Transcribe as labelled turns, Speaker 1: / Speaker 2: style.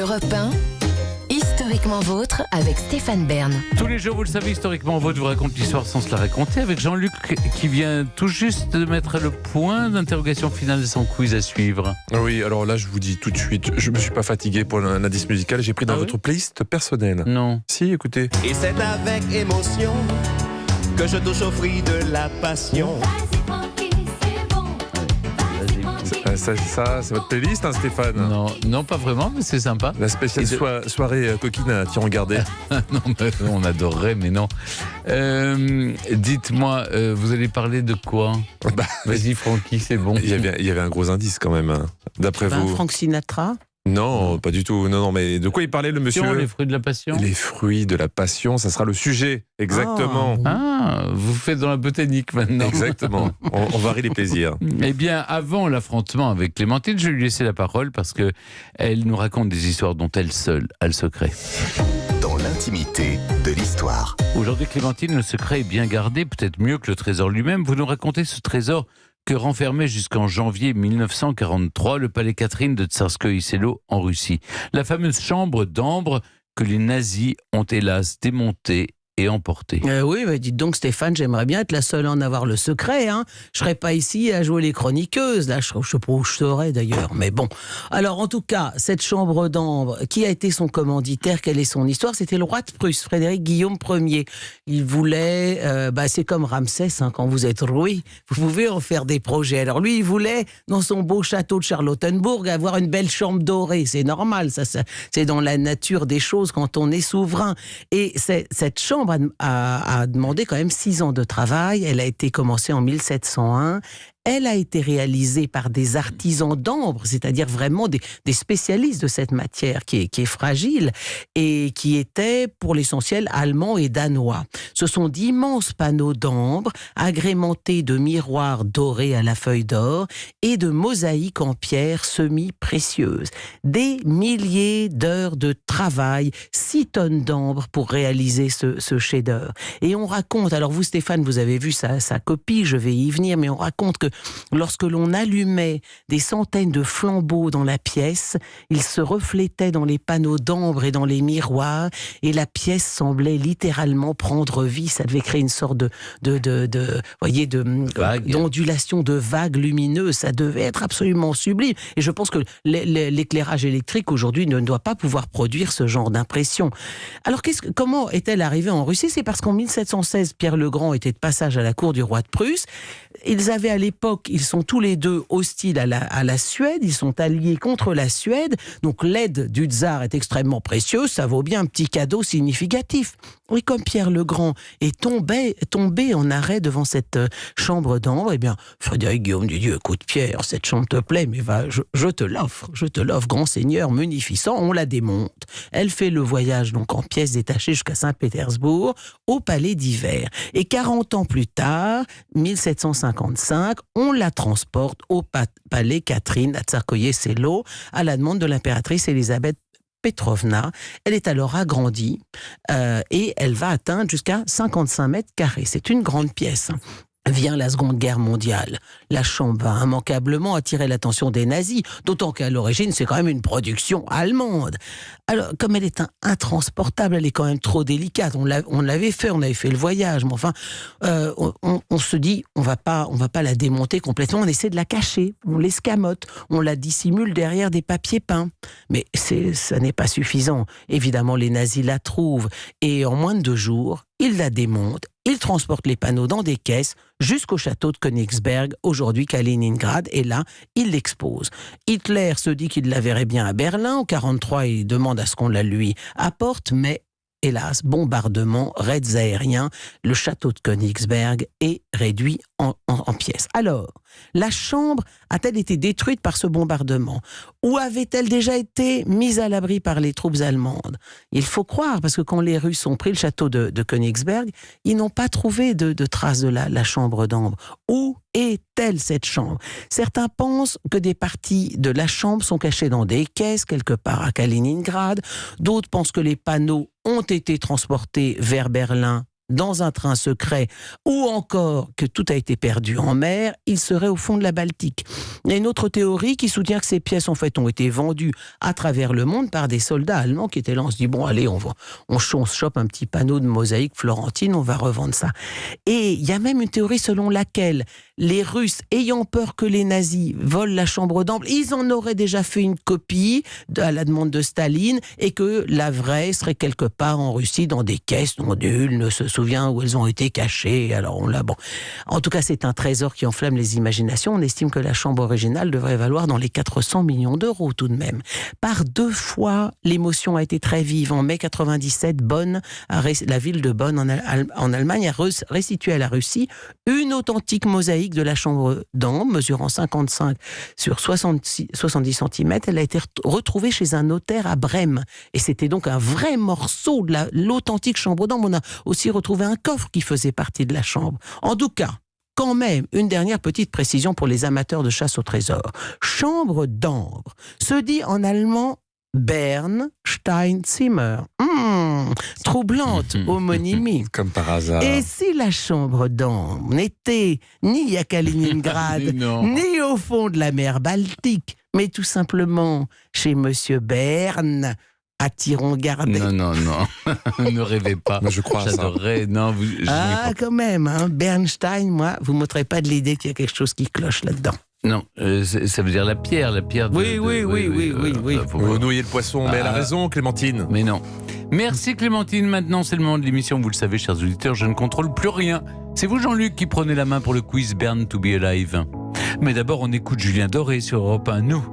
Speaker 1: Europe 1, historiquement vôtre avec Stéphane Bern.
Speaker 2: Tous les jours, vous le savez, historiquement vôtre vous raconte l'histoire sans se la raconter, avec Jean-Luc qui vient tout juste de mettre le point d'interrogation finale de son quiz à suivre.
Speaker 3: Oui, alors là, je vous dis tout de suite, je me suis pas fatigué pour l'indice musical, j'ai pris dans votre playlist personnelle.
Speaker 2: Non.
Speaker 3: Si, écoutez.
Speaker 4: Et c'est avec émotion que je touche au fruit de la passion.
Speaker 3: Ça, c'est votre playlist, hein, Stéphane?
Speaker 2: Non, pas vraiment, mais c'est sympa.
Speaker 3: La spéciale soirée coquine à Thierry.
Speaker 2: Non, on adorerait, mais non. Dites-moi, vous allez parler de quoi? Vas-y, Francky, c'est bon.
Speaker 3: Il y avait un gros indice quand même, hein. D'après vous.
Speaker 5: Frank Sinatra?
Speaker 3: Non, pas du tout. Non, mais de quoi il parlait le monsieur?
Speaker 2: Les fruits de la passion.
Speaker 3: Les fruits de la passion, ça sera le sujet, exactement.
Speaker 2: Vous faites dans la botanique maintenant.
Speaker 3: Exactement, on varie les plaisirs.
Speaker 2: Eh bien, avant l'affrontement avec Clémentine, je vais lui laisser la parole parce qu'elle nous raconte des histoires dont elle seule a le secret.
Speaker 6: Dans l'intimité de l'histoire.
Speaker 2: Aujourd'hui, Clémentine, le secret est bien gardé, peut-être mieux que le trésor lui-même. Vous nous racontez ce trésor que renfermait jusqu'en janvier 1943 le palais Catherine de Tsarskoïe Selo en Russie. La fameuse chambre d'ambre que les nazis ont hélas démontée et emportée.
Speaker 5: Oui, mais dites donc Stéphane, j'aimerais bien être la seule à en avoir le secret. Hein. Je ne serais pas ici à jouer les chroniqueuses. Là, je ne sais pas où je serais d'ailleurs. Mais bon. Alors en tout cas, cette chambre d'ambre, qui a été son commanditaire, quelle est son histoire? C'était le roi de Prusse, Frédéric Guillaume Ier. Il voulait, c'est comme Ramsès, hein, quand vous êtes roi, vous pouvez en faire des projets. Alors lui, il voulait, dans son beau château de Charlottenbourg, avoir une belle chambre dorée. C'est normal, ça c'est dans la nature des choses quand on est souverain. Et cette chambre a demandé quand même 6 ans de travail. Elle a été commencée en 1701. Elle a été réalisée par des artisans d'ambre, c'est-à-dire vraiment des spécialistes de cette matière qui est fragile et qui étaient pour l'essentiel allemands et danois. Ce sont d'immenses panneaux d'ambre agrémentés de miroirs dorés à la feuille d'or et de mosaïques en pierre semi-précieuses. Des milliers d'heures de travail, 6 tonnes d'ambre pour réaliser ce chef-d'œuvre. Et on raconte, alors vous Stéphane, vous avez vu sa copie, je vais y venir, mais on raconte que lorsque l'on allumait des centaines de flambeaux dans la pièce, ils se reflétaient dans les panneaux d'ambre et dans les miroirs, et la pièce semblait littéralement prendre vie. Ça devait créer une sorte d'ondulation, de vagues lumineuses. Ça devait être absolument sublime. Et je pense que l'éclairage électrique aujourd'hui ne doit pas pouvoir produire ce genre d'impression. Alors comment est-elle arrivée en Russie? C'est parce qu'en 1716, Pierre le Grand était de passage à la cour du roi de Prusse. Ils avaient à l'époque, ils sont tous les deux hostiles à la Suède, ils sont alliés contre la Suède, donc l'aide du tsar est extrêmement précieuse, ça vaut bien un petit cadeau significatif. Oui, comme Pierre le Grand est tombé en arrêt devant cette chambre d'ambre, eh bien, Frédéric Guillaume dit, écoute Pierre, cette chambre te plaît, mais va, je te l'offre, grand seigneur munificent, on la démonte. Elle fait le voyage donc en pièces détachées jusqu'à Saint-Pétersbourg, au palais d'hiver. Et 40 ans plus tard, 1755, on la transporte au palais Catherine à Tsarskoïe Selo à la demande de l'impératrice Élisabeth Petrovna. Elle est alors agrandie et elle va atteindre jusqu'à 55 mètres carrés. C'est une grande pièce. Vient la Seconde Guerre mondiale. La chambre va immanquablement attirer l'attention des nazis, d'autant qu'à l'origine, c'est quand même une production allemande. Alors, comme elle est intransportable, elle est quand même trop délicate. On avait fait le voyage, mais enfin, on se dit, on va pas la démonter complètement, on essaie de la cacher, on l'escamote, on la dissimule derrière des papiers peints. Mais ça n'est pas suffisant. Évidemment, les nazis la trouvent, et en moins de 2 jours, ils la démontent, ils transportent les panneaux dans des caisses jusqu'au château de Königsberg, aujourd'hui Kaliningrad, et là, ils l'exposent. Hitler se dit qu'il la verrait bien à Berlin, en 1943, il demande à ce qu'on la lui apporte, mais hélas, bombardement, raids aériens, le château de Königsberg est réduit en pièces. Alors, la chambre a-t-elle été détruite par ce bombardement? Ou avait-elle déjà été mise à l'abri par les troupes allemandes? Il faut croire, parce que quand les Russes ont pris le château de Königsberg, ils n'ont pas trouvé de traces de la chambre d'ambre. Où est-elle cette chambre? Certains pensent que des parties de la chambre sont cachées dans des caisses, quelque part à Kaliningrad. D'autres pensent que les panneaux ont été transportés vers Berlin dans un train secret, ou encore que tout a été perdu en mer, il serait au fond de la Baltique. Il y a une autre théorie qui soutient que ces pièces en fait ont été vendues à travers le monde par des soldats allemands qui étaient là, on se dit bon allez, on chope un petit panneau de mosaïque florentine, on va revendre ça. Et il y a même une théorie selon laquelle les Russes, ayant peur que les nazis volent la chambre d'ambre, ils en auraient déjà fait une copie à la demande de Staline et que la vraie serait quelque part en Russie dans des caisses dont nul ne se souvient où elles ont été cachées. Alors on l'a bon. En tout cas, c'est un trésor qui enflamme les imaginations. On estime que la chambre originale devrait valoir dans les 400 millions d'euros tout de même. Par 2 fois, l'émotion a été très vive. En mai 97, Bonn, la ville de Bonn en Allemagne, a restitué à la Russie une authentique mosaïque de la chambre d'ambre, mesurant 55 sur 70 cm. Elle a été retrouvée chez un notaire à Brême. Et c'était donc un vrai morceau de l'authentique chambre d'ambre. On a aussi retrouvé un coffre qui faisait partie de la chambre. En tout cas, quand même, une dernière petite précision pour les amateurs de chasse au trésor. Chambre d'ambre se dit en allemand Bernsteinzimmer. Troublante homonymie.
Speaker 3: Comme par hasard.
Speaker 5: Et si la chambre d'ambre n'était ni à Kaliningrad, ni au fond de la mer Baltique, mais tout simplement chez Monsieur Bern, à Tiron-Gardais.
Speaker 2: Non. Ne rêvez pas.
Speaker 3: Moi, je crois à ça.
Speaker 2: J'adorerais. Non,
Speaker 5: quand même, hein. Bernstein, moi, vous ne m'ôterez pas de l'idée qu'il y a quelque chose qui cloche là-dedans.
Speaker 2: Non, ça veut dire la pierre de...
Speaker 5: Oui.
Speaker 3: Vous noyez le poisson, mais elle a raison, Clémentine.
Speaker 2: Mais non. Merci Clémentine, maintenant c'est le moment de l'émission, vous le savez chers auditeurs, je ne contrôle plus rien. C'est vous Jean-Luc qui prenez la main pour le quiz Born to be Alive. Mais d'abord on écoute Julien Doré sur Europe 1, nous.